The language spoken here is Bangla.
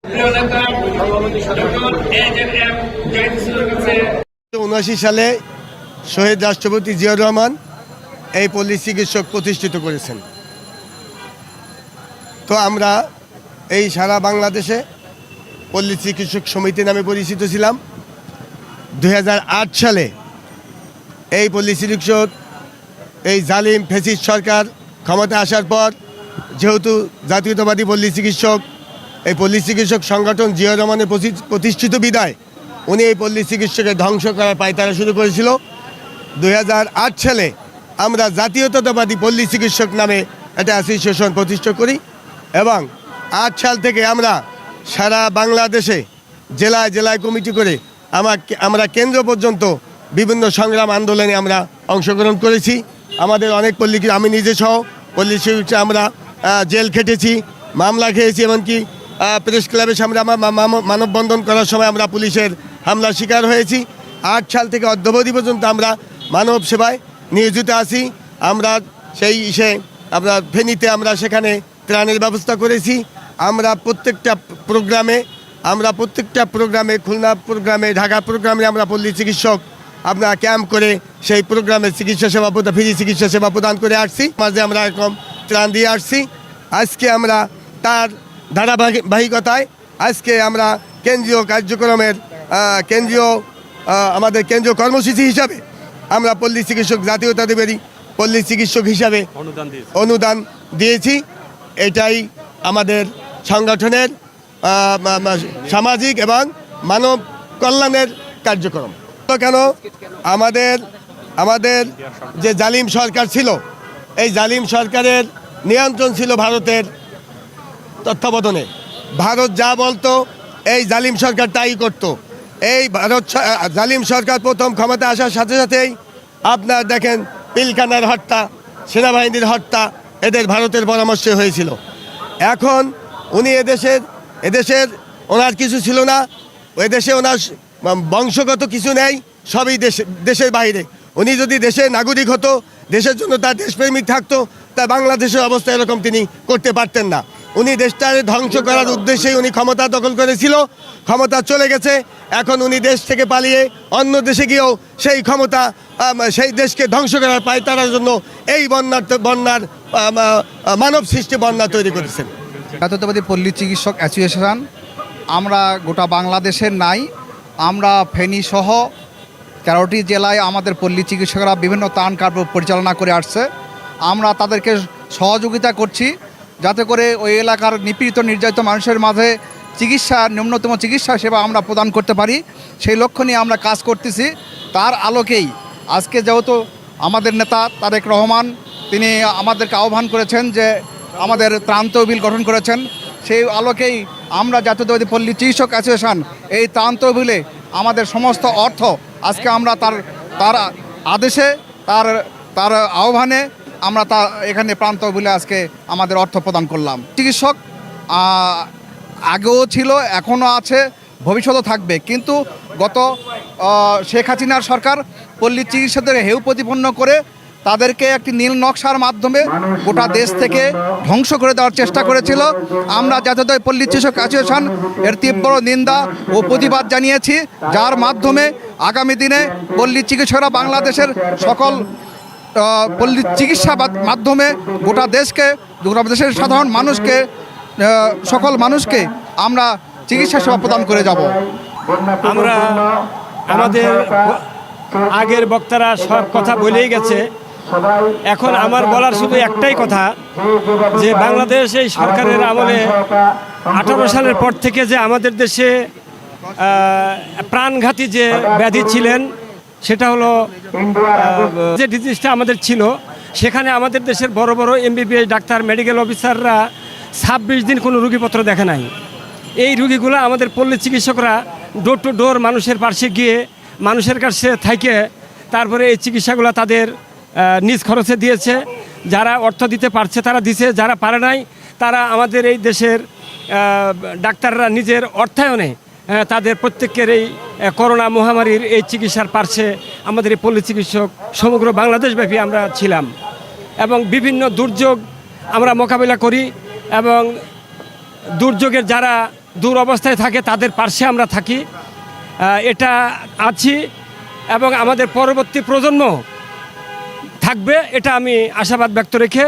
'79 সালে শহীদ রাষ্ট্রপতি জিয়াউর রহমান এই পল্লী চিকিৎসক প্রতিষ্ঠিত করেছেন। তো আমরা এই সারা বাংলাদেশে পল্লী চিকিৎসক সমিতি নামে পরিচিত ছিলাম। 2008 সালে এই পল্লী চিকিৎসক এই জালিম ফ্যাসিস্ট সরকার ক্ষমতা আসার পর যেহেতু জাতীয়তাবাদী পল্লী চিকিৎসক এই পল্লী চিকিৎসক সংগঠন জিয়াউর রহমানের প্রতিষ্ঠিত বিদায় উনি এই পল্লী চিকিৎসকের ধ্বংস করার পায়তারা শুরু করেছিল। 2008 সালে আমরা জাতীয়তাবাদী পল্লী চিকিৎসক নামে একটা অ্যাসোসিয়েশন প্রতিষ্ঠা করি এবং 8 সাল থেকে আমরা সারা বাংলাদেশে জেলায় জেলায় কমিটি করে আমরা কেন্দ্র পর্যন্ত বিভিন্ন সংগ্রাম আন্দোলনে আমরা অংশগ্রহণ করেছি। আমাদের অনেক পল্লী, আমি নিজে সহ পল্লী চিকিৎসা আমরা জেল খেটেছি, মামলা খেয়েছি, এমনকি প্রেস ক্লাবের সামনে মানববন্ধন করার সময় আমরা পুলিশের হামলার শিকার হয়েছি। 8 সাল থেকে অদ্যাবধি পর্যন্ত আমরা মানব সেবায় নিয়োজিত আছি। আমরা আমরা ফেনীতে আমরা সেখানে ত্রাণের ব্যবস্থা করেছি। আমরা প্রত্যেকটা প্রোগ্রামে খুলনা প্রোগ্রামে ঢাকা প্রোগ্রামে আমরা পল্লী চিকিৎসক আমরা ক্যাম্প করে সেই প্রোগ্রামে চিকিৎসা সেবা ফ্রি চিকিৎসা সেবা প্রদান করে আসছি। মাঝে আমরা এরকম ত্রাণ দিয়ে আসছি। আজকে আমরা তার ধারাবাহিকতায় আজকে আমরা কেন্দ্রীয় কার্যক্রমের আমাদের কেন্দ্রীয় কর্মসূচি হিসাবে আমরা পল্লী চিকিৎসক জাতীয়তাবাদী পল্লী চিকিৎসক হিসাবে অনুদান দিয়েছি। এটাই আমাদের সংগঠনের সামাজিক এবং মানব কল্যাণের কার্যক্রম। কেন আমাদের যে জালিম সরকার ছিল এই জালিম সরকারের নিয়ন্ত্রণ ছিল ভারতের তত্ত্বাবধানে। ভারত যা বলতো এই জালিম সরকার তাই করত। এই জালিম সরকার প্রথম ক্ষমতা আসার সাথে সাথেই আপনার দেখেন পিলখানার হত্যা, সেনাবাহিনীর হত্যা এদের ভারতের পরামর্শে হয়েছিল। এখন উনি এদেশের ওনার কিছু ছিল না, ওই দেশে ওনার বংশগত কিছু নেই, সবই দেশের বাইরে। উনি যদি দেশের নাগরিক হতো, দেশের জন্য তার দেশপ্রেমিক থাকতো, তা বাংলাদেশের অবস্থা এরকম তিনি করতে পারতেন না। উনি দেশটাকে ধ্বংস করার উদ্দেশ্যেই উনি ক্ষমতা দখল করেছিল। ক্ষমতা চলে গেছে, এখন উনি দেশ থেকে পালিয়ে অন্য দেশে গিয়েও সেই ক্ষমতা সেই দেশকে ধ্বংস করার পায়তারার জন্য এই বন্যার মানব সৃষ্টি বন্যা তৈরি করেছেন। জাতীয়তাবাদী পল্লী চিকিৎসক অ্যাসোসিয়েশন আমরা গোটা বাংলাদেশের নাই, আমরা ফেনী সহ 13টি জেলায় আমাদের পল্লী চিকিৎসকরা বিভিন্ন ত্রাণ কার্য পরিচালনা করে আসছে। আমরা তাদেরকে সহযোগিতা করছি যাতে করে ওই এলাকার নিপীড়িত নির্যাতিত মানুষের মাঝে ন্যূনতম চিকিৎসা সেবা আমরা প্রদান করতে পারি, সেই লক্ষ্য নিয়ে আমরা কাজ করতেছি। তার আলোকেই আজকে যেহেতু আমাদের নেতা তারেক রহমান তিনি আমাদেরকে আহ্বান করেছেন যে আমাদের ত্রাণ তহবিল গঠন করেছেন, সেই আলোকেই আমরা জাতীয়তাবাদী পল্লী চিকিৎসক অ্যাসোসিয়েশন এই ত্রাণ তহবিলে আমাদের সমস্ত অর্থ আজকে আমরা তার আদেশে তার আহ্বানে আমরা এখানে প্রাণ তহবিলে আজকে আমাদের অর্থ প্রদান করলাম। চিকিৎসক আগেও ছিল, এখনও আছে, ভবিষ্যতেও থাকবে, কিন্তু গত শেখ হাসিনার সরকার পল্লী চিকিৎসকদের হেউ প্রতিপন্ন করে তাদেরকে একটি নীল নকশার মাধ্যমে গোটা দেশ থেকে ধ্বংস করে দেওয়ার চেষ্টা করেছিল। আমরা জাতীয়তাবাদী পল্লী চিকিৎসক অ্যাসোসিয়েশন এর তীব্র নিন্দা ও প্রতিবাদ জানিয়েছি, যার মাধ্যমে আগামী দিনে পল্লী চিকিৎসকরা বাংলাদেশের সকল পল্লী চিকিৎসা মাধ্যমে গোটা দেশের সাধারণ মানুষকে সকল মানুষকে আমরা চিকিৎসা সেবা প্রদান করে যাব। আমরা আমাদের আগের বক্তারা সব কথা বলেই গেছে, এখন আমার বলার শুধু একটাই কথা যে বাংলাদেশ এই সরকারের আমলে 18 সালের পর থেকে যে আমাদের দেশে প্রাণঘাতী যে ব্যাধি ছিলেন সেটা হলো যে ডিজিজটা আমাদের ছিল, সেখানে আমাদের দেশের বড় বড় MBBS ডাক্তার মেডিকেল অফিসাররা 26 দিন কোনো রুগীপত্র দেখে নাই। এই রুগীগুলো আমাদের পল্লী চিকিৎসকরা ডোর টু ডোর মানুষের পাশে গিয়ে মানুষের কাছে থেকে তারপরে এই চিকিৎসাগুলো তাদের নিজ খরচে দিয়েছে। যারা অর্থ দিতে পারছে তারা দিছে, যারা পারে নাই তারা আমাদের এই দেশের ডাক্তাররা নিজের অর্থায়নে তাদের প্রত্যেকের এই করোনা মহামারীর এই চিকিৎসার পার্শ্বে আমাদের এই পল্লী চিকিৎসক সমগ্র বাংলাদেশব্যাপী আমরা ছিলাম এবং বিভিন্ন দুর্যোগ আমরা মোকাবিলা করি এবং দুর্যোগের যারা দূর অবস্থায় থাকে তাদের পাশে আমরা থাকি, এটা আছি এবং আমাদের পরবর্তী প্রজন্ম থাকবে, এটা আমি আশাবাদ ব্যক্ত রেখে